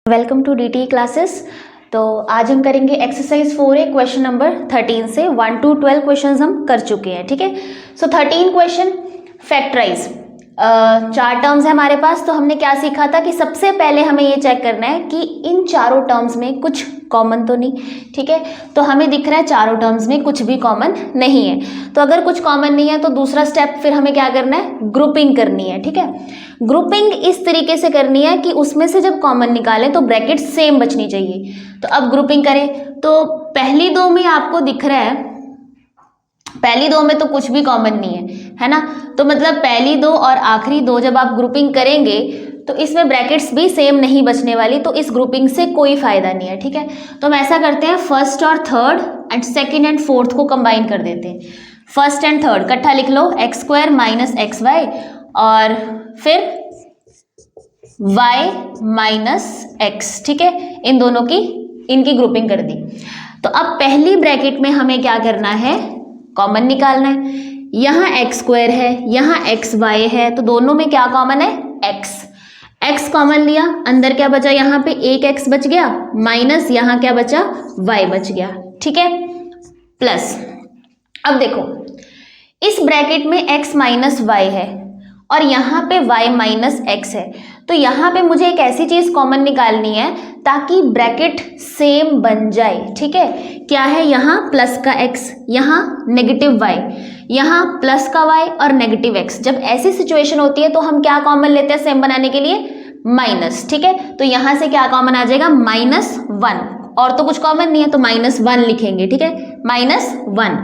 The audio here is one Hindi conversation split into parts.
Welcome to DTE classes. तो आज हम करेंगे एक्सरसाइज 4A क्वेश्चन नंबर 13 से 1 to 12 क्वेश्चंस हम कर चुके हैं। ठीक है, सो 13 क्वेश्चन फैक्टराइज। 4 टर्म्स है हमारे पास। तो हमने क्या सीखा था कि सबसे पहले हमें ये चेक करना है कि इन चारों टर्म्स में कुछ कॉमन तो नहीं। ठीक है, तो हमें दिख रहा है चारों टर्म्स में कुछ भी कॉमन नहीं है। तो अगर कुछ कॉमन नहीं है तो दूसरा स्टेप फिर हमें क्या करना है, ग्रुपिंग करनी है। ठीक है, ग्रुपिंग इस तरीके से करनी है कि उसमें से जब कॉमन निकालें तो ब्रैकेट सेम बचनी चाहिए। तो अब ग्रुपिंग करें तो पहली दो में आपको दिख रहा है, पहली दो में तो कुछ भी कॉमन नहीं है ना। तो मतलब पहली दो और आखिरी दो जब आप ग्रुपिंग करेंगे तो इसमें ब्रैकेट्स भी सेम नहीं बचने वाली, तो इस ग्रुपिंग से कोई फायदा नहीं है। ठीक है, तो हम ऐसा करते हैं, फर्स्ट और third and second and fourth को कंबाइन कर देते हैं। फर्स्ट एंड थर्ड इकट्ठा लिख लो, X square minus X Y और फिर y माइनस एक्स। ठीक है, इन दोनों की इनकी ग्रुपिंग कर दी। तो अब पहली ब्रैकेट में हमें क्या करना है, कॉमन निकालना है। यहाँ एक्स स्क्वायर है, यहाँ एक्स वाई है, तो दोनों में क्या कॉमन है, एक्स। एक्स कॉमन लिया, अंदर क्या बचा, यहाँ पे एक एक्स बच गया, माइनस यहाँ क्या बचा, वाई बच गया। ठीक है, प्लस अब देखो इस ब्रैकेट में x माइनस वाई है और यहाँ पे y माइनस एक्स है। तो यहाँ पे मुझे एक ऐसी चीज कॉमन निकालनी है ताकि ब्रैकेट सेम बन जाए। ठीक है, क्या है, यहाँ प्लस का x, यहाँ नेगेटिव y, यहाँ प्लस का y और नेगेटिव x। जब ऐसी सिचुएशन होती है तो हम क्या कॉमन लेते हैं सेम बनाने के लिए, माइनस। ठीक है, तो यहाँ से क्या कॉमन आ जाएगा, -1, और तो कुछ कॉमन नहीं है तो -1 लिखेंगे। ठीक है, -1,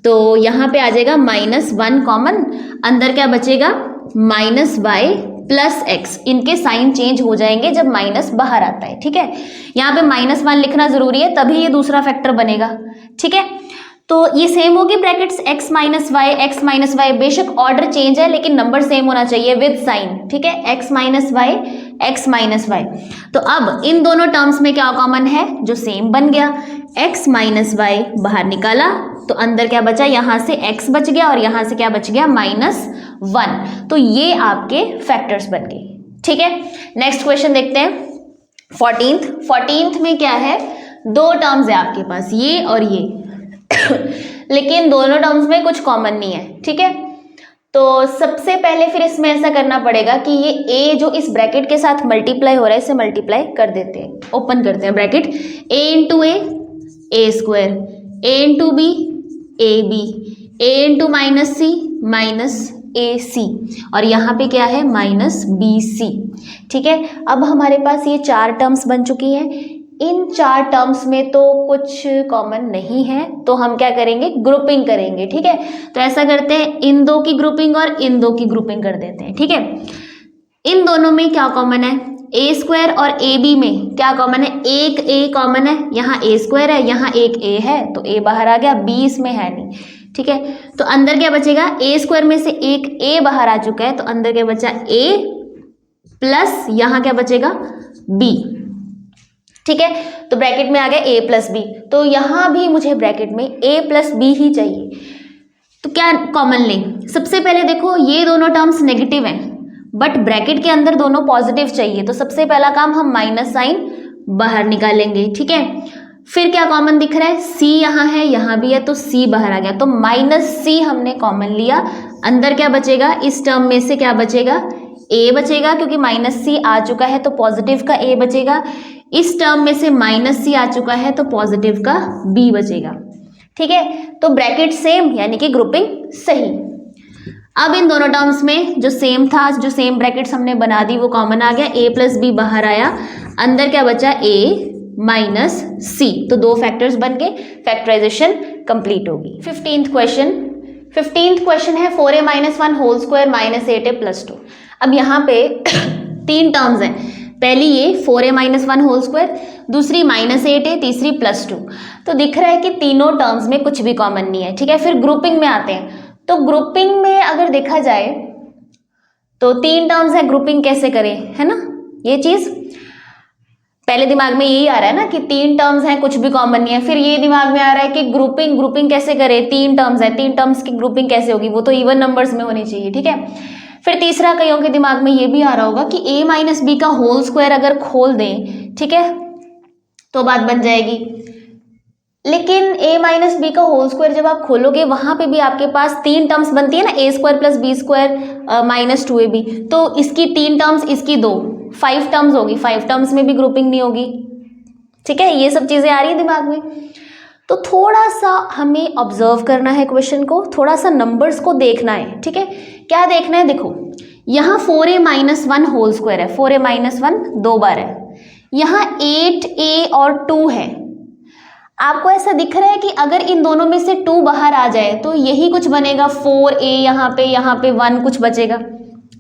तो यहाँ पे आ जाएगा -1 कॉमन, अंदर क्या बचेगा, -y प्लस x। इनके साइन चेंज हो जाएंगे जब माइनस बाहर आता है। ठीक है, यहाँ पे -1 लिखना जरूरी है तभी ये दूसरा फैक्टर बनेगा। ठीक है, तो ये सेम होगी ब्रैकेट्स x माइनस वाई, बेशक ऑर्डर चेंज है लेकिन नंबर सेम होना चाहिए विद साइन। ठीक है, x माइनस वाई। तो अब इन दोनों टर्म्स में क्या कॉमन है, जो सेम बन गया, x माइनस वाई बाहर निकाला तो अंदर क्या बचा, यहाँ से x बच गया और यहाँ से क्या बच गया, -1। तो ये आपके फैक्टर्स बन गए। ठीक है, नेक्स्ट क्वेश्चन देखते हैं, 14th में क्या है, दो टर्म्स है आपके पास, ये और ये लेकिन दोनों टर्म्स में कुछ कॉमन नहीं है। ठीक है, तो सबसे पहले फिर इसमें ऐसा करना पड़ेगा कि ये a जो इस ब्रैकेट के साथ मल्टीप्लाई हो रहा है, इसे मल्टीप्लाई कर देते हैं, ओपन करते हैं bracket, a into A square, a into B A B, a into minus C minus A C, और यहाँ पे क्या है, -bc। ठीक है, अब हमारे पास ये 4 टर्म्स बन चुकी हैं। इन 4 टर्म्स में तो कुछ कॉमन नहीं है तो हम क्या करेंगे, ग्रुपिंग करेंगे। ठीक है, तो ऐसा करते हैं, इन दो की ग्रुपिंग और इन दो की ग्रुपिंग कर देते हैं। ठीक है, इन दोनों में क्या कॉमन है, ए स्क्वायर और ए बी में क्या कॉमन है, एक ए कॉमन है, यहाँ ए स्क्वायर है, यहाँ एक ए है तो ए बाहर आ गया, बी इसमें है नहीं। ठीक है, तो अंदर क्या बचेगा, ए स्क्वायर में से एक ए बाहर आ चुका है तो अंदर क्या बचा, ए प्लस यहाँ क्या बचेगा, बी। ठीक है, तो ब्रैकेट में आ गया a प्लस बी, तो यहाँ भी मुझे ब्रैकेट में a प्लस बी ही चाहिए। तो क्या कॉमन लें, सबसे पहले देखो ये दोनों टर्म्स नेगेटिव हैं बट ब्रैकेट के अंदर दोनों पॉजिटिव चाहिए, तो सबसे पहला काम हम माइनस साइन बाहर निकालेंगे। ठीक है, फिर क्या कॉमन दिख रहा है, c यहाँ है, यहाँ भी है तो c बाहर आ गया, तो -c हमने कॉमन लिया, अंदर क्या बचेगा, इस टर्म में से क्या बचेगा, a बचेगा क्योंकि -c आ चुका है तो पॉजिटिव का a बचेगा, इस टर्म में से -c आ चुका है तो पॉजिटिव का b बचेगा। ठीक है, तो ब्रैकेट सेम यानी कि ग्रुपिंग सही। अब इन दोनों टर्म्स में जो सेम था, जो सेम ब्रैकेट्स हमने बना दी वो कॉमन आ गया, a प्लस बी बाहर आया, अंदर क्या बचा, a माइनस सी, तो दो फैक्टर्स बन गए, फैक्टराइजेशन कंप्लीट होगी। 15th क्वेश्चन है 4a minus 1 whole square minus 8a plus 2। अब यहाँ पे 3 टर्म्स हैं, पहली ये 4a माइनस 1 होल स्क्वायर, दूसरी -8a, तीसरी +2। तो दिख रहा है कि तीनों टर्म्स में कुछ भी कॉमन नहीं है। ठीक है, फिर ग्रुपिंग में आते हैं, तो ग्रुपिंग में अगर देखा जाए तो 3 टर्म्स है, ग्रुपिंग कैसे करें, है ना, ये चीज पहले दिमाग में यही आ रहा है ना कि 3 टर्म्स हैं, कुछ भी कॉमन नहीं है। फिर ये दिमाग में आ रहा है कि ग्रुपिंग कैसे करें, 3 टर्म्स है, 3 टर्म्स की ग्रुपिंग कैसे होगी, वो तो इवन नंबर्स में होनी चाहिए। ठीक है, फिर तीसरा कईयों के दिमाग में ये भी आ रहा होगा कि a माइनस बी का होल स्क्वायर अगर खोल दें ठीक है, तो बात बन जाएगी। लेकिन a माइनस बी का होल स्क्वायर जब आप खोलोगे वहां पे भी आपके पास 3 टर्म्स बनती है ना, a square plus b square minus 2ab, तो इसकी 3 टर्म्स, इसकी 2, 5 टर्म्स होगी। 5 टर्म्स में भी ग्रुपिंग नहीं होगी। ठीक है, ये सब चीजें आ रही है दिमाग में। तो थोड़ा सा हमें ऑब्जर्व करना है क्वेश्चन को, थोड़ा सा नंबर्स को देखना है। ठीक है, क्या देखना है, देखो यहाँ 4a माइनस 1 होल स्क्वायर है, 4a माइनस 1 2 बार है, यहाँ 8a और 2 है। आपको ऐसा दिख रहा है कि अगर इन दोनों में से 2 बाहर आ जाए तो यही कुछ बनेगा, 4a यहाँ पे 1 कुछ बचेगा,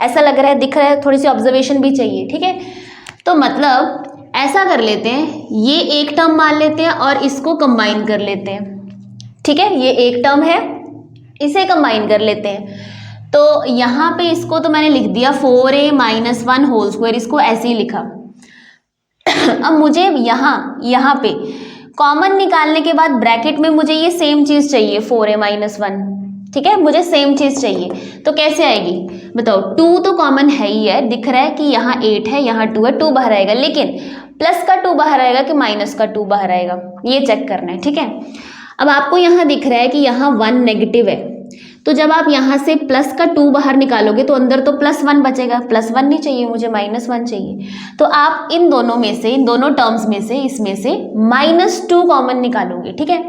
ऐसा लग रहा है, दिख रहा है। थोड़ी सी ऑब्जर्वेशन भी चाहिए। ठीक है, तो मतलब ऐसा कर लेते हैं, ये एक टर्म मान लेते हैं और इसको कंबाइन कर लेते हैं। ठीक है, ये एक टर्म है, इसे कंबाइन कर लेते हैं। तो यहाँ पे इसको तो मैंने लिख दिया 4a माइनस 1 होल स्क्वायर, इसको ऐसे ही लिखा। अब मुझे यहाँ पे कॉमन निकालने के बाद ब्रैकेट में मुझे ये सेम चीज चाहिए, 4a माइनस 1। ठीक है, मुझे सेम चीज चाहिए, तो कैसे आएगी बताओ। 2 तो कॉमन है ही है, दिख रहा है कि यहाँ 8 है, यहाँ 2 है, 2 बाहर आएगा, लेकिन प्लस का 2 बाहर आएगा कि माइनस का 2 बाहर आएगा, ये चेक करना है। ठीक है, अब आपको यहाँ दिख रहा है कि यहाँ 1 नेगेटिव है, तो जब आप यहाँ से प्लस का 2 बाहर निकालोगे तो अंदर तो +1 बचेगा, +1 नहीं चाहिए मुझे, -1 चाहिए। तो आप इन दोनों में से, इन दोनों टर्म्स में से, इसमें से -2 कॉमन निकालोगे। ठीक है,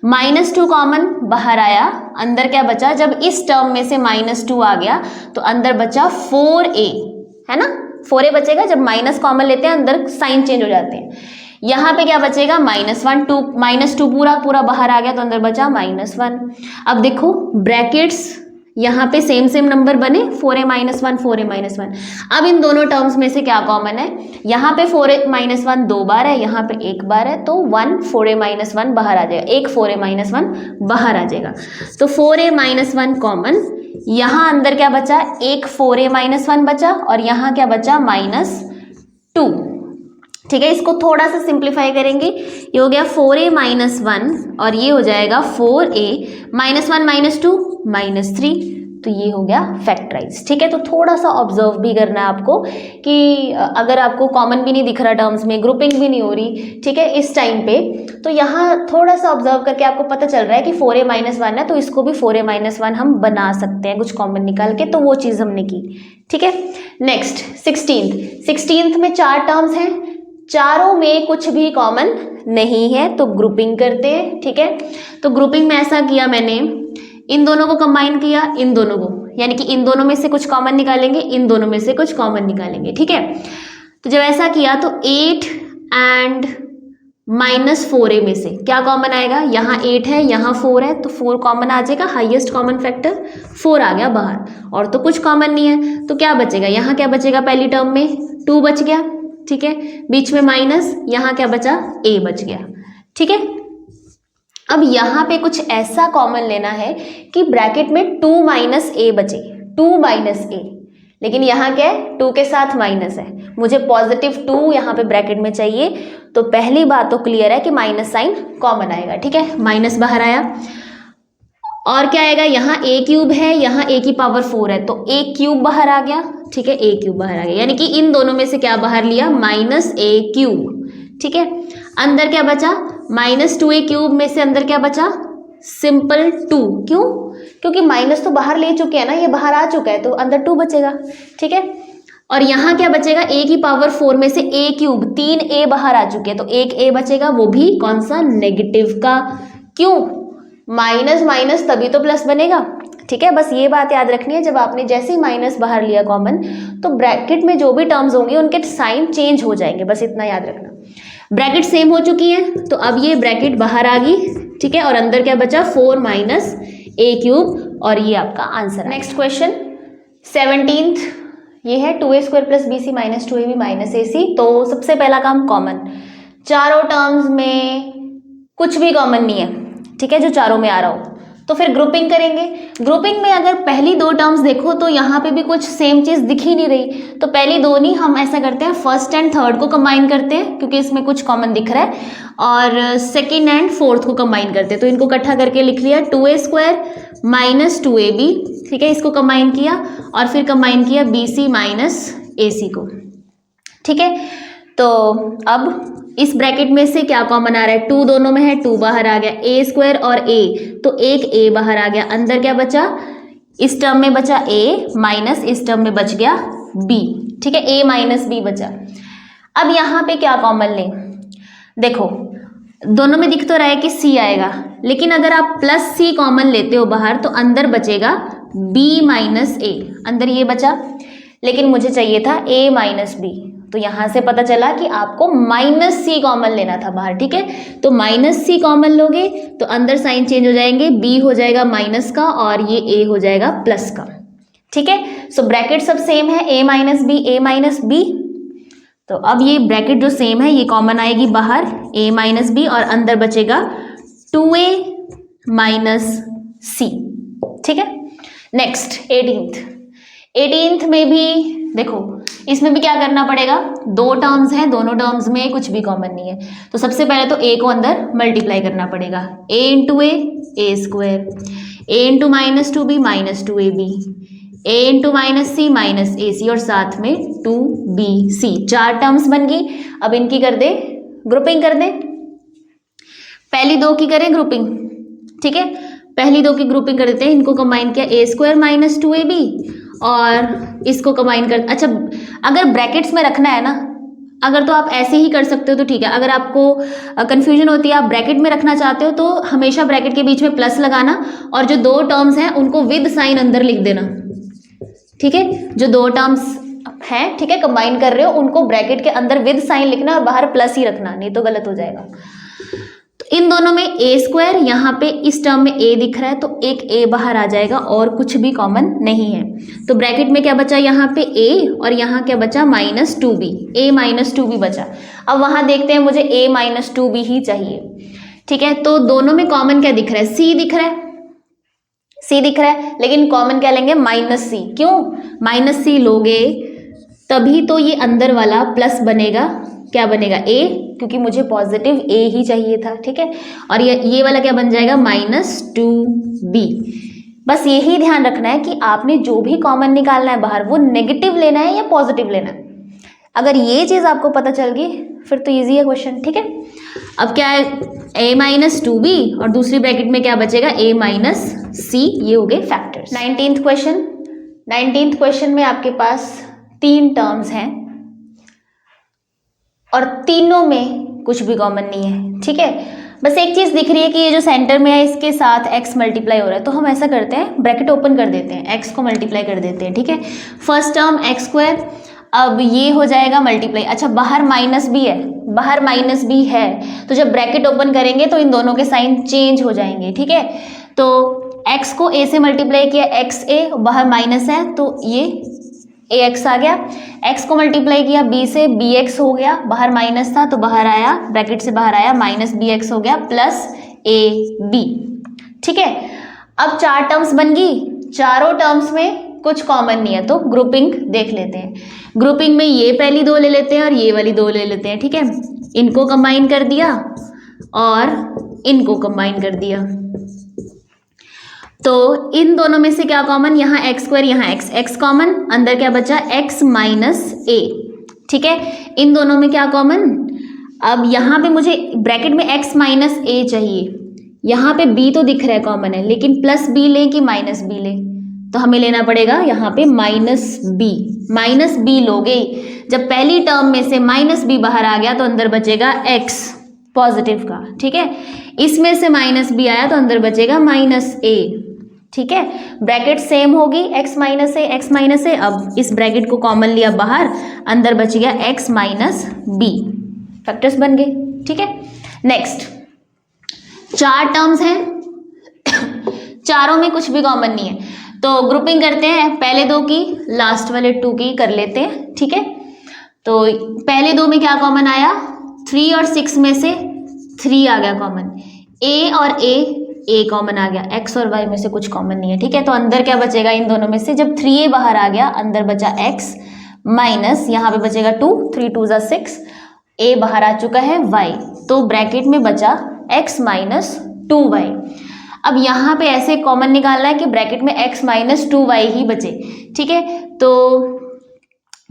-2 कॉमन बाहर आया, अंदर क्या बचा, जब इस टर्म में से -2 आ गया तो अंदर बचा 4a, है ना, 4a बचेगा। जब माइनस कॉमन लेते हैं अंदर साइन चेंज हो जाते हैं। यहाँ पे क्या बचेगा, -2 पूरा बाहर आ गया तो अंदर बचा -1। अब देखो ब्रैकेट्स यहाँ पे सेम नंबर बने, 4a माइनस 1, 4a माइनस 1। अब इन दोनों टर्म्स में से क्या कॉमन है, यहाँ पे 4a माइनस 1 2 बार है, यहाँ पे 1 बार है, तो 1 4a माइनस 1 बाहर आ जाएगा, 1 4a माइनस 1 बाहर आ जाएगा। तो 4a माइनस 1 कॉमन, यहाँ अंदर क्या बचा, 1 4a माइनस 1 बचा, और यहाँ क्या बचा, -2। ठीक है, इसको थोड़ा सा सिंप्लीफाई करेंगे, ये हो गया 4a माइनस 1 और ये हो जाएगा 4a माइनस 1 माइनस 2 -3, तो ये हो गया फैक्टराइज। ठीक है, तो थोड़ा सा ऑब्जर्व भी करना है आपको कि अगर आपको कॉमन भी नहीं दिख रहा टर्म्स में, ग्रुपिंग भी नहीं हो रही, ठीक है, इस टाइम पे, तो यहाँ थोड़ा सा ऑब्जर्व करके आपको पता चल रहा है कि 4a माइनस 1 है, तो इसको भी 4a माइनस 1 हम बना सकते हैं कुछ कॉमन निकाल के, तो वो चीज़ हमने की। ठीक है, नेक्स्ट 16th में 4 टर्म्स हैं, चारों में कुछ भी कॉमन नहीं है, तो ग्रुपिंग करते हैं। ठीक है, तो ग्रुपिंग में ऐसा किया मैंने, इन दोनों को कंबाइन किया, इन दोनों को, यानी कि इन दोनों में से कुछ कॉमन निकालेंगे, इन दोनों में से कुछ कॉमन निकालेंगे। ठीक है, तो जब ऐसा किया तो 8 एंड -4a में से क्या कॉमन आएगा, यहाँ 8 है, यहाँ 4 है, तो 4 कॉमन आ जाएगा, हाईएस्ट कॉमन फैक्टर 4 आ गया बाहर, और तो कुछ कॉमन नहीं है, तो क्या बचेगा, यहाँ क्या बचेगा, पहली टर्म में 2 बच गया। ठीक है, बीच में माइनस, यहाँ क्या बचा, a बच गया। ठीक है, अब यहाँ पे कुछ ऐसा कॉमन लेना है कि ब्रैकेट में 2 - a बचे, 2 - a, लेकिन यहाँ क्या है, 2 के साथ माइनस है, मुझे +2 यहाँ पे ब्रैकेट में चाहिए। तो पहली बात तो क्लियर है कि माइनस साइन कॉमन आएगा। ठीक है, माइनस बाहर आया, और क्या आएगा, यहाँ a³ है, यहाँ a की पावर 4 है, तो a³ बाहर आ गया। ठीक है, a³ बाहर आ गया, यानी कि इन दोनों में से क्या बाहर लिया, -a³। ठीक है, अंदर क्या बचा, -2a³ में से अंदर क्या बचा, सिंपल 2। क्यों, क्योंकि माइनस तो बाहर ले चुके हैं ना, ये बाहर आ चुका है, तो अंदर 2 बचेगा। ठीक है, और यहाँ क्या बचेगा, a की पावर 4 में से a³ 3a बाहर आ चुके हैं, तो एक a बचेगा, वो भी कौन सा, नेगेटिव का। क्यों, माइनस तभी तो प्लस बनेगा। ठीक है, बस ये बात याद रखनी है, जब आपने जैसे ही माइनस बाहर लिया कॉमन, तो ब्रैकेट में जो भी टर्म्स होंगे उनके साइन चेंज हो जाएंगे, बस इतना याद रखना। ब्रैकेट सेम हो चुकी है, तो अब ये ब्रैकेट बाहर आ गई। ठीक है, और अंदर क्या बचा, 4 - a³, और ये आपका आंसर है। नेक्स्ट क्वेश्चन 17th, ये है 2a² + bc - 2ab - ac। तो सबसे पहला काम कॉमन, चारों टर्म्स में कुछ भी कॉमन नहीं है। ठीक है, जो चारों में आ रहा हो, तो फिर ग्रुपिंग करेंगे। ग्रुपिंग में अगर पहली 2 टर्म्स देखो तो यहाँ पे भी कुछ सेम चीज़ दिख ही नहीं रही, तो पहली 2 नहीं, हम ऐसा करते हैं, फर्स्ट एंड थर्ड को कंबाइन करते हैं, क्योंकि इसमें कुछ कॉमन दिख रहा है, और सेकेंड एंड फोर्थ को कंबाइन करते हैं, तो इनको इकट्ठा करके लिख लिया, 2a² - 2ab। ठीक है, इसको कंबाइन किया, और फिर कंबाइन किया bc - ac को। ठीक है, तो अब इस ब्रैकेट में से क्या कॉमन आ रहा है, 2 दोनों में है, 2 बाहर आ गया, ए स्क्वायर और ए, तो एक ए बाहर आ गया, अंदर क्या बचा, इस टर्म में बचा ए माइनस इस टर्म में बच गया बी, ठीक है, ए माइनस बी बचा। अब यहाँ पे क्या कॉमन लें, देखो दोनों में दिख तो रहा है कि सी आएगा, लेकिन अगर आप प्लस सी कॉमन लेते हो बाहर तो अंदर बचेगा बी माइनस ए, अंदर ये बचा, लेकिन मुझे चाहिए था ए माइनस बी, तो यहाँ से पता चला कि आपको माइनस सी कॉमन लेना था बाहर, ठीक है। तो माइनस सी कॉमन लोगे तो अंदर साइन चेंज हो जाएंगे, बी हो जाएगा माइनस का और ये ए हो जाएगा प्लस का, ठीक है। सो ब्रैकेट सब सेम है, ए माइनस बी। तो अब ये ब्रैकेट जो सेम है ये कॉमन आएगी बाहर, a माइनस बी, और अंदर बचेगा 2a माइनस सी, ठीक है। नेक्स्ट 18th में भी देखो, इसमें भी क्या करना पड़ेगा, 2 टर्म्स हैं, दोनों टर्म्स में कुछ भी कॉमन नहीं है, तो सबसे पहले तो a को अंदर मल्टीप्लाई करना पड़ेगा, a into A square, a into minus 2b minus 2ab, a into minus C minus A C, और साथ में 2bc, 4 टर्म्स बन गई। अब इनकी कर दे ग्रुपिंग, कर दे, पहली 2 की करें ग्रुपिंग, ठीक है, पहली 2 की ग्रुपिंग कर देते हैं, इनको कंबाइन किया a स्क्वायर माइनस 2ab और इसको कंबाइन कर, अच्छा अगर ब्रैकेट्स में रखना है ना, अगर तो आप ऐसे ही कर सकते हो तो ठीक है, अगर आपको कंफ्यूजन होती है आप ब्रैकेट में रखना चाहते हो तो हमेशा ब्रैकेट के बीच में प्लस लगाना और जो 2 टर्म्स हैं उनको विद साइन अंदर लिख देना, ठीक है, जो 2 टर्म्स हैं, ठीक है, कंबाइन कर रहे हो उनको ब्रैकेट के अंदर विद साइन लिखना और बाहर प्लस ही रखना, नहीं तो गलत हो जाएगा। तो इन दोनों में a स्क्वायर, यहाँ पे इस टर्म में a दिख रहा है तो एक a बाहर आ जाएगा और कुछ भी कॉमन नहीं है, तो ब्रैकेट में क्या बचा, यहाँ पे a और यहाँ क्या बचा minus 2b, a minus 2b बचा। अब वहाँ देखते हैं, मुझे a माइनस 2b ही चाहिए, ठीक है, तो दोनों में कॉमन क्या दिख रहा है, c दिख रहा है, c दिख रहा है, लेकिन कॉमन क्या लेंगे, माइनस c, क्यों, माइनस c लोगे तभी तो ये अंदर वाला प्लस बनेगा, क्या बनेगा a, क्योंकि मुझे पॉजिटिव a ही चाहिए था, ठीक है, और ये वाला क्या बन जाएगा माइनस 2b। बस यही ध्यान रखना है कि आपने जो भी कॉमन निकालना है बाहर वो नेगेटिव लेना है या पॉजिटिव लेना है, अगर ये चीज़ आपको पता चल गई फिर तो ईजी है क्वेश्चन, ठीक है। अब क्या है, a माइनस 2b और दूसरी ब्रैकेट में क्या बचेगा, a माइनस c, ये हो गए फैक्टर्स। 19th क्वेश्चन में आपके पास 3 टर्म्स हैं और तीनों में कुछ भी कॉमन नहीं है, ठीक है, बस एक चीज़ दिख रही है कि ये जो सेंटर में है इसके साथ x मल्टीप्लाई हो रहा है, तो हम ऐसा करते हैं ब्रैकेट ओपन कर देते हैं, x को मल्टीप्लाई कर देते हैं, ठीक है, फर्स्ट टर्म x स्क्वायर, अब ये हो जाएगा मल्टीप्लाई, अच्छा बाहर माइनस भी है, बाहर माइनस भी है, तो जब ब्रैकेट ओपन करेंगे तो इन दोनों के साइन चेंज हो जाएंगे, ठीक है, तो x को a से मल्टीप्लाई किया xa, बाहर माइनस है तो ये ax आ गया, x को मल्टीप्लाई किया b से bx हो गया, बाहर माइनस था तो बाहर आया, ब्रैकेट से बाहर आया, माइनस bx हो गया प्लस ab, ठीक है। अब 4 टर्म्स बन गई, चारों टर्म्स में कुछ कॉमन नहीं है तो ग्रुपिंग देख लेते हैं, ग्रुपिंग में ये पहली 2 ले लेते हैं और ये वाली 2 ले लेते हैं, ठीक है, इनको कंबाइन कर दिया और इनको कंबाइन कर दिया, तो इन दोनों में से क्या कॉमन, यहाँ एक्स स्क्वायर, यहाँ एक्स कॉमन, अंदर क्या बचा x माइनस ए, ठीक है, इन दोनों में क्या कॉमन, अब यहाँ पे मुझे ब्रैकेट में x माइनस ए चाहिए, यहाँ पे b तो दिख रहा है कॉमन है, लेकिन प्लस b लें कि माइनस b लें, तो हमें लेना पड़ेगा यहाँ पे माइनस b लोगे, जब पहली टर्म में से माइनस b बाहर आ गया तो अंदर बचेगा x पॉजिटिव का, ठीक है, इसमें से माइनस b आया तो अंदर बचेगा माइनस a, ठीक है, ब्रैकेट सेम होगी x माइनस ए, अब इस ब्रैकेट को कॉमन लिया बाहर, अंदर बच गया x माइनस बी, फैक्टर्स बन गए, ठीक है। नेक्स्ट 4 टर्म्स हैं, चारों में कुछ भी कॉमन नहीं है, तो ग्रुपिंग करते हैं, पहले 2 की लास्ट वाले 2 की कर लेते हैं, ठीक है, तो पहले 2 में क्या कॉमन आया, 3 और 6 में से 3 आ गया कॉमन, a और a कॉमन आ गया, x और y में से कुछ कॉमन नहीं है, ठीक है, तो अंदर क्या बचेगा इन दोनों में से, जब 3a बाहर आ गया अंदर बचा x माइनस, यहाँ पे बचेगा 2, 3 2 6, a बाहर आ चुका है y, तो ब्रैकेट में बचा x माइनस 2y। अब यहाँ पे ऐसे कॉमन निकालना है कि ब्रैकेट में x माइनस 2y ही बचे, ठीक है, तो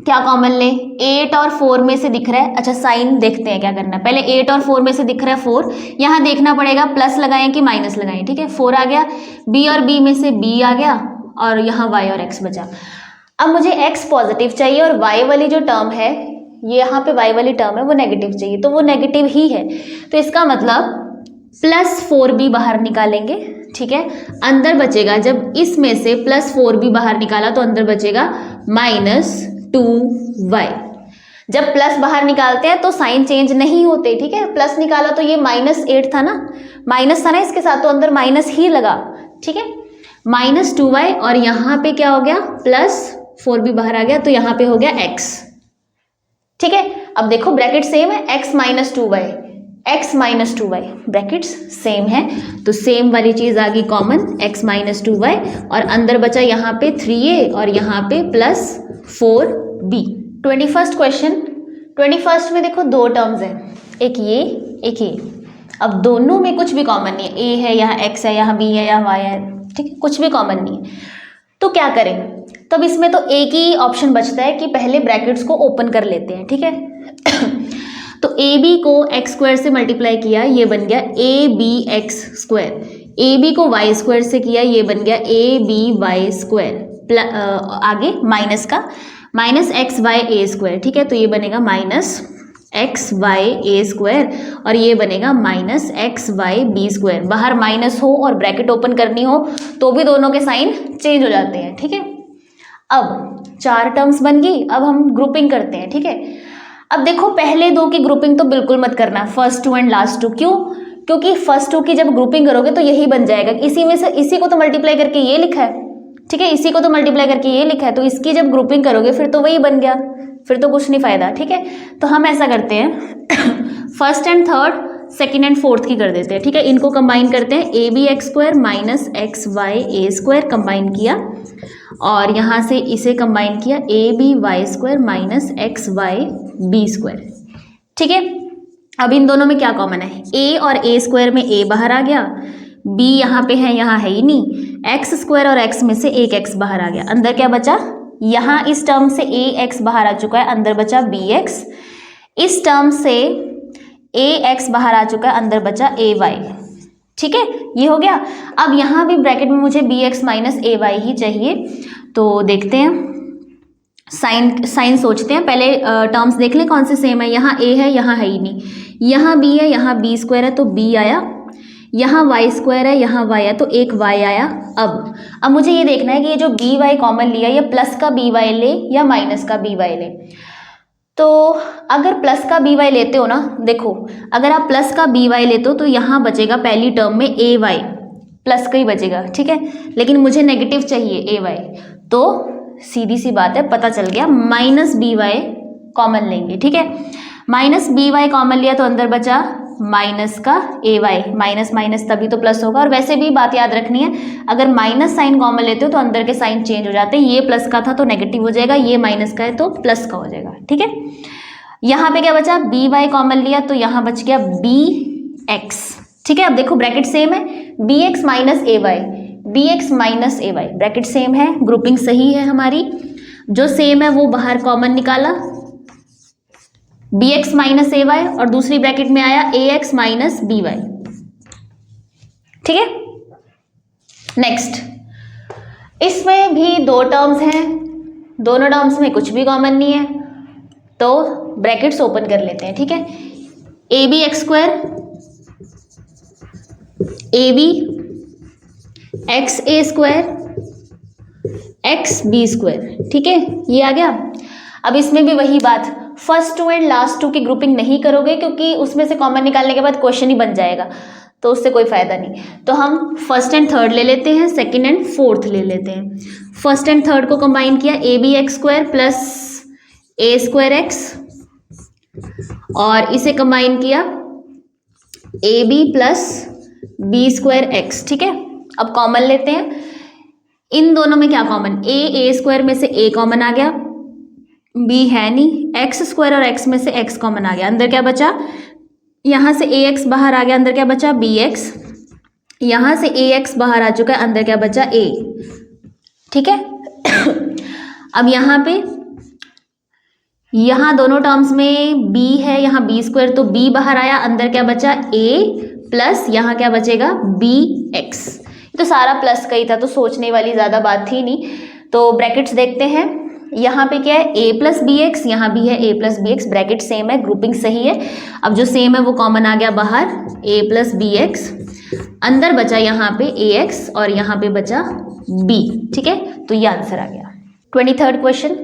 क्या कॉमन ले, 8 और 4 में से दिख रहा है, अच्छा साइन देखते हैं क्या करना है, पहले 8 और 4 में से दिख रहा है 4, यहाँ देखना पड़ेगा प्लस लगाएं कि माइनस लगाएं, ठीक है 4 आ गया, b और b में से b आ गया और यहाँ y और x बचा। अब मुझे x पॉजिटिव चाहिए और y वाली जो टर्म है, ये यहाँ पे y वाली टर्म है वो नेगेटिव चाहिए, तो वो नेगेटिव ही है, तो इसका मतलब +4b बाहर निकालेंगे, ठीक है। अंदर बचेगा, जब इसमें से +4b बाहर निकाला तो अंदर बचेगा -2y। जब प्लस बाहर निकालते हैं तो साइन चेंज नहीं होते, ठीक है। प्लस निकाला तो ये -8 था ना, माइनस था ना इसके साथ, तो अंदर माइनस ही लगा, ठीक है। -2y और यहाँ पे क्या हो गया, +4b बाहर आ गया, तो यहाँ पे हो गया x, ठीक है। अब देखो ब्रैकेट सेम है, x - 2y ब्रैकेट्स सेम है, तो सेम वाली चीज आ गई कॉमन, x - 2y और अंदर बचा यहाँ पे 3a और यहाँ पे +4b। 21st क्वेश्चन, 21st में देखो दो टर्म्स हैं, एक ये एक ये। अब दोनों में कुछ भी कॉमन नहीं है, a है यहाँ x है यहाँ b है यहाँ y है, ठीक है, कुछ भी कॉमन नहीं है, तो क्या करें। तब इसमें तो एक ही ऑप्शन बचता है कि पहले ब्रैकेट्स को ओपन कर लेते हैं, ठीक है। तो ए बी को x² से मल्टीप्लाई किया, ये बन गया abx², ए बी को y² से किया, ये बन गया aby², आगे माइनस का -xya², ठीक है, तो ये बनेगा -xya² और ये बनेगा -xyb²। बाहर माइनस हो और ब्रैकेट ओपन करनी हो तो भी दोनों के साइन चेंज हो जाते हैं, ठीक है। अब 4 टर्म्स बन गई, अब हम ग्रुपिंग करते हैं, ठीक है। अब देखो पहले दो की ग्रुपिंग तो बिल्कुल मत करना, फर्स्ट 2 एंड लास्ट 2, क्यों, क्योंकि फर्स्ट 2 की जब ग्रुपिंग करोगे तो यही बन जाएगा, इसी में से इसी को तो मल्टीप्लाई करके ये लिखा है, ठीक है, इसी को तो मल्टीप्लाई करके ये लिखा है, तो इसकी जब ग्रुपिंग करोगे फिर तो वही बन गया, फिर तो कुछ नहीं फायदा, ठीक है। तो हम ऐसा करते हैं first and third, second and fourth की कर देते हैं, ठीक है। इनको कंबाइन करते हैं, abx² - xya² कंबाइन किया और यहाँ से इसे कंबाइन किया aby² - xyb², ठीक है। अब इन दोनों में क्या कॉमन है, a और a² में a बाहर आ गया, b यहाँ पे है, यहाँ है ही नहीं, x² और x में से एक x बाहर आ गया, अंदर क्या बचा, यहाँ इस टर्म से ax बाहर आ चुका है, अंदर बचा bx, इस टर्म से ax बाहर आ चुका है, अंदर बचा ay, ठीक है, ये हो गया। अब यहाँ भी ब्रैकेट में मुझे bx - ay ही चाहिए, तो देखते हैं, साइन सोचते हैं, पहले टर्म्स देख लें कौन से सेम है, यहाँ a है यहाँ है ही नहीं, यहाँ b है यहाँ b² है तो b आया, यहाँ y² है यहाँ y है तो एक y आया। अब मुझे ये देखना है कि ये जो by कॉमन लिया, ये प्लस का by ले या माइनस का by ले। तो अगर प्लस का by लेते हो ना, देखो अगर आप प्लस का by लेते हो तो यहाँ बचेगा पहली टर्म में ay, प्लस का ही बचेगा, ठीक है, लेकिन मुझे नेगेटिव चाहिए ay, तो सीधी सी बात है, पता चल गया, -by कॉमन लेंगे, ठीक है। -by कॉमन लिया तो अंदर बचा माइनस का ay, माइनस माइनस तभी तो प्लस होगा, और वैसे भी बात याद रखनी है, अगर माइनस साइन कॉमन लेते हो तो अंदर के साइन चेंज हो जाते हैं, ये प्लस का था तो नेगेटिव हो जाएगा, ये माइनस का है तो प्लस का हो जाएगा, ठीक है। यहाँ पे क्या बचा, by कॉमन लिया तो यहाँ बच गया bx, ठीक है। अब देखो ब्रैकेट सेम है, bx - ay ब्रैकेट सेम है, ग्रुपिंग सही है हमारी, जो सेम है वो बाहर कॉमन निकाला, bx - ay और दूसरी ब्रैकेट में आया ax - by, ठीक है। नेक्स्ट, इसमें भी दो टर्म्स हैं, दोनों टर्म्स में कुछ भी कॉमन नहीं है, तो ब्रैकेट्स ओपन कर लेते हैं, ठीक है। abx² ab xa² xb², ठीक है, ये आ गया। अब इसमें भी वही बात, फर्स्ट 2 एंड लास्ट 2 की ग्रुपिंग नहीं करोगे क्योंकि उसमें से कॉमन निकालने के बाद क्वेश्चन ही बन जाएगा, तो उससे कोई फायदा नहीं, तो हम फर्स्ट एंड थर्ड ले लेते हैं, सेकंड एंड फोर्थ ले लेते हैं। फर्स्ट एंड थर्ड को कंबाइन किया, abx² + a²x और इसे कंबाइन किया ab + b²x, ठीक है। अब कॉमन लेते हैं, इन दोनों में क्या कॉमन, a² में से a कॉमन आ गया, b है नहीं, x² और x में से x कॉमन आ गया, अंदर क्या बचा, यहाँ से ax बाहर आ गया, अंदर क्या बचा bx, यहाँ से ax बाहर आ चुका है, अंदर क्या बचा a, ठीक है। अब यहाँ पे यहाँ दोनों टर्म्स में b है, यहाँ b स्क्वायर, तो b बाहर आया, अंदर क्या बचा a प्लस यहाँ क्या बचेगा bx। तो सारा प्लस का ही था, तो सोचने वाली ज़्यादा बात थी नहीं। तो ब्रैकेट्स देखते हैं, यहाँ पे क्या है a प्लस बी एक्स, यहाँ भी है a plus b x, bracket same है, ग्रुपिंग सही है। अब जो सेम है वो कॉमन आ गया बाहर, a प्लस बी एक्स, अंदर बचा यहाँ पे ax और यहाँ पे बचा b। ठीक है, तो ये आंसर आ गया। 23rd क्वेश्चन,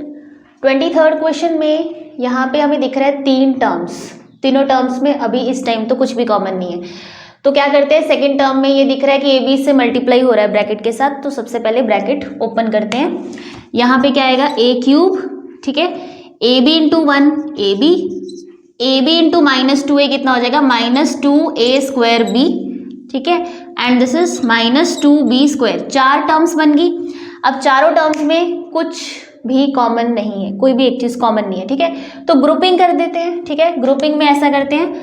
23rd क्वेश्चन में यहाँ पे हमें दिख रहा है 3 टर्म्स, तीनों टर्म्स में अभी इस टाइम तो कुछ भी कॉमन नहीं है। तो क्या करते हैं, सेकेंड टर्म में ये दिख रहा है कि ए बी से मल्टीप्लाई हो रहा है ब्रैकेट के साथ, तो सबसे पहले ब्रैकेट ओपन करते हैं। यहाँ पे क्या आएगा a क्यूब, ठीक है, a b into 1 a b into -2a कितना हो जाएगा -2a स्क्वायर b, ठीक है, and this is -2b square. 4 terms बन गई। अब चारों टर्म्स में कुछ भी कॉमन नहीं है, कोई भी एक चीज कॉमन नहीं है, ठीक है, तो ग्रुपिंग कर देते हैं। ठीक है, ग्रुपिंग में ऐसा करते हैं,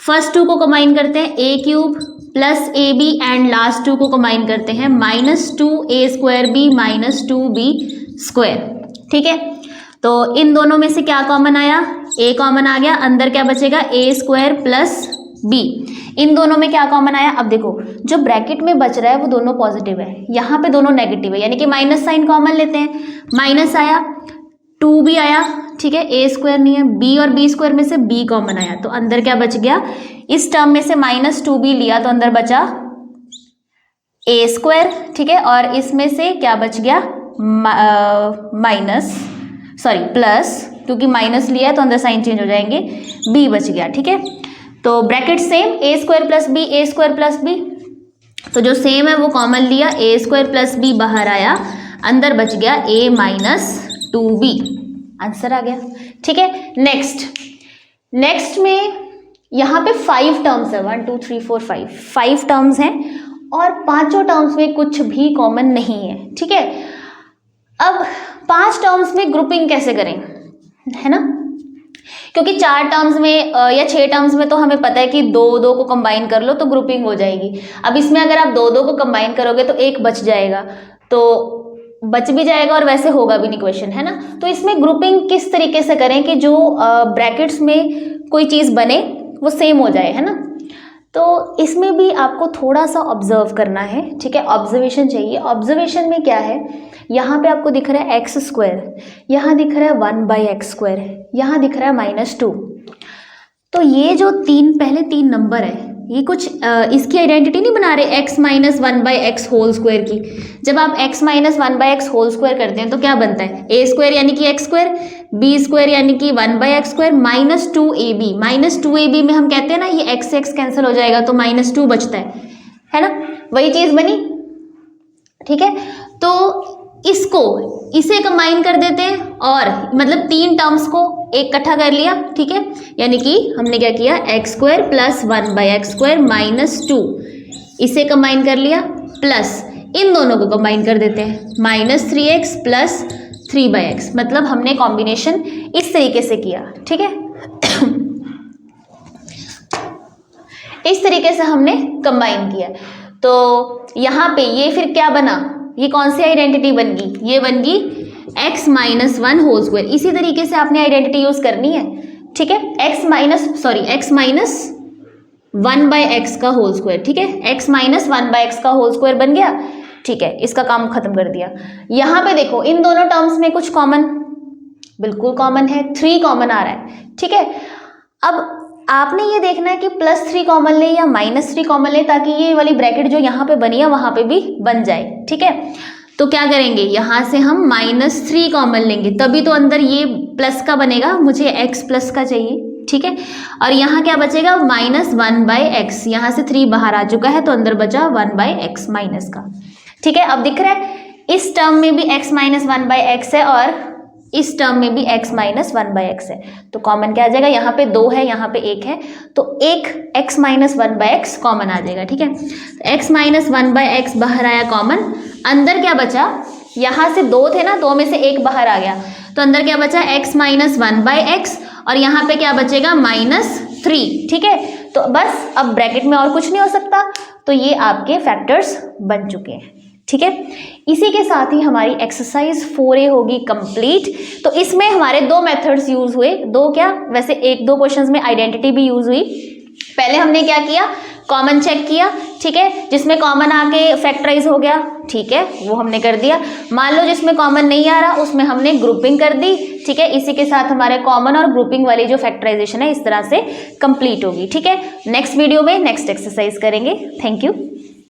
फर्स्ट 2 को कंबाइन करते हैं a cube plus a b, and last 2 को कंबाइन करते हैं -2a square b -2b square. ठीक है, तो इन दोनों में से क्या कॉमन आया, a कॉमन आ गया, अंदर क्या बचेगा a स्क्वायर प्लस b। इन दोनों में क्या कॉमन आया, अब देखो जो ब्रैकेट में बच रहा है वो दोनों पॉजिटिव है, यहाँ पे दोनों नेगेटिव है, यानी कि माइनस साइन कॉमन लेते हैं, माइनस आया, 2b आया, ठीक है, a स्क्वायर नहीं है, b और b स्क्वायर में से b कॉमन आया, तो अंदर क्या बच गया, इस टर्म में से -2b लिया तो अंदर बचा a स्क्वायर, ठीक है, और इसमें से क्या बच गया प्लस, क्योंकि माइनस लिया तो अंदर साइन चेंज हो जाएंगे, b बच गया। ठीक है, तो bracket same, a square plus b, a square plus b, तो जो सेम है वो कॉमन लिया, a स्क्वायर प्लस b बाहर आया, अंदर बच गया a -2b, आंसर आ गया। ठीक है, नेक्स्ट में यहाँ पे 5 टर्म्स है, 1 2 3 4 5 टर्म्स हैं और पांचों टर्म्स में कुछ भी कॉमन नहीं है। ठीक है, अब 5 टर्म्स में ग्रुपिंग कैसे करें, है ना, क्योंकि 4 टर्म्स में या 6 टर्म्स में तो हमें पता है कि 2 को कंबाइन कर लो तो ग्रुपिंग हो जाएगी। अब इसमें अगर आप 2 को कंबाइन करोगे तो एक बच जाएगा, तो बच भी जाएगा और वैसे होगा भी नहीं क्वेश्चन, है ना। तो इसमें ग्रुपिंग किस तरीके से करें कि जो ब्रैकेट्स में कोई चीज़ बने वो सेम हो जाए, है ना। तो इसमें भी आपको थोड़ा सा ऑब्जर्व करना है, ठीक है, ऑब्जर्वेशन चाहिए। ऑब्जर्वेशन में क्या है, यहाँ पे आपको दिख रहा है एक्स स्क्वायर, यहाँ दिख रहा है 1/x स्क्वायर, यहाँ दिख रहा है -2। तो ये जो पहले 3 नंबर है, ये कुछ इसकी आइडेंटिटी नहीं बना रहे, x - 1/x होल स्क्वायर की। जब आप x - 1/x होल स्क्वायर करते हैं तो क्या बनता है, a स्क्वायर यानी कि x स्क्वायर, b स्क्वायर यानी कि 1/x स्क्वायर -2ab। -2ab में हम कहते हैं ना ये x से x कैंसिल हो जाएगा तो -2 बचता है ना, वही चीज़ बनी। ठीक है, तो इसे कंबाइन कर देते हैं और मतलब 3 टर्म्स को एक इकट्ठा कर लिया। ठीक है, यानी कि हमने क्या किया, x square plus 1/x square -2 इसे कंबाइन कर लिया, प्लस इन दोनों को कंबाइन कर देते हैं -3x प्लस 3/x, मतलब हमने कॉम्बिनेशन इस तरीके से किया। ठीक है, इस तरीके से हमने कंबाइन किया। तो यहाँ पे ये फिर क्या बना, ये कौन सी आइडेंटिटी बन गई, ये बन गई x - 1 होल स्क्वायर। इसी तरीके से आपने आइडेंटिटी यूज करनी है। ठीक है, x - 1/x का होल स्क्वायर। ठीक है, x - 1/x का होल स्क्वायर बन गया। ठीक है, इसका काम खत्म कर दिया। यहाँ पे देखो इन दोनों टर्म्स में कुछ कॉमन, बिल्कुल कॉमन है, 3 कॉमन आ रहा है। ठीक है, अब आपने ये देखना है कि +3 कॉमन ले या -3 कॉमन ले, ताकि ये वाली ब्रैकेट जो यहाँ पे बनी है वहां पे भी बन जाए। ठीक है, तो क्या करेंगे, यहाँ से हम -3 कॉमन लेंगे, तभी तो अंदर ये प्लस का बनेगा, मुझे x प्लस का चाहिए। ठीक है, और यहाँ क्या बचेगा, -1/x, यहाँ से 3 बाहर आ चुका है तो अंदर बचा 1/x माइनस का। ठीक है, अब दिख रहा है इस टर्म में भी x - 1/x है और इस टर्म में भी x - 1/x है, तो कॉमन क्या आ जाएगा, यहाँ पे 2 है, यहाँ पे 1 है, तो एक x - 1/x कॉमन आ जाएगा। ठीक है, x - 1/x बाहर आया कॉमन, अंदर क्या बचा, यहाँ से 2 थे ना, 2 में से 1 बाहर आ गया, तो अंदर क्या बचा, x - 1/x, और यहाँ पे क्या बचेगा, -3। ठीक है, तो बस अब ब्रैकेट में और कुछ नहीं हो सकता, तो ये आपके फैक्टर्स बन चुके हैं। ठीक है। इसी के साथ ही हमारी एक्सरसाइज 4A होगी कंप्लीट। तो इसमें हमारे दो मेथड्स यूज हुए, दो क्या, वैसे एक दो क्वेश्चंस में आइडेंटिटी भी यूज हुई। पहले हमने क्या किया, कॉमन चेक किया, ठीक है, जिसमें कॉमन आके फैक्टराइज हो गया, ठीक है, वो हमने कर दिया। मान लो जिसमें कॉमन नहीं आ रहा उसमें हमने ग्रुपिंग कर दी, ठीक है। इसी के साथ हमारे कॉमन और ग्रुपिंग वाली जो फैक्टराइजेशन है इस तरह से कंप्लीट होगी, ठीक है। नेक्स्ट वीडियो में नेक्स्ट एक्सरसाइज करेंगे। Thank you.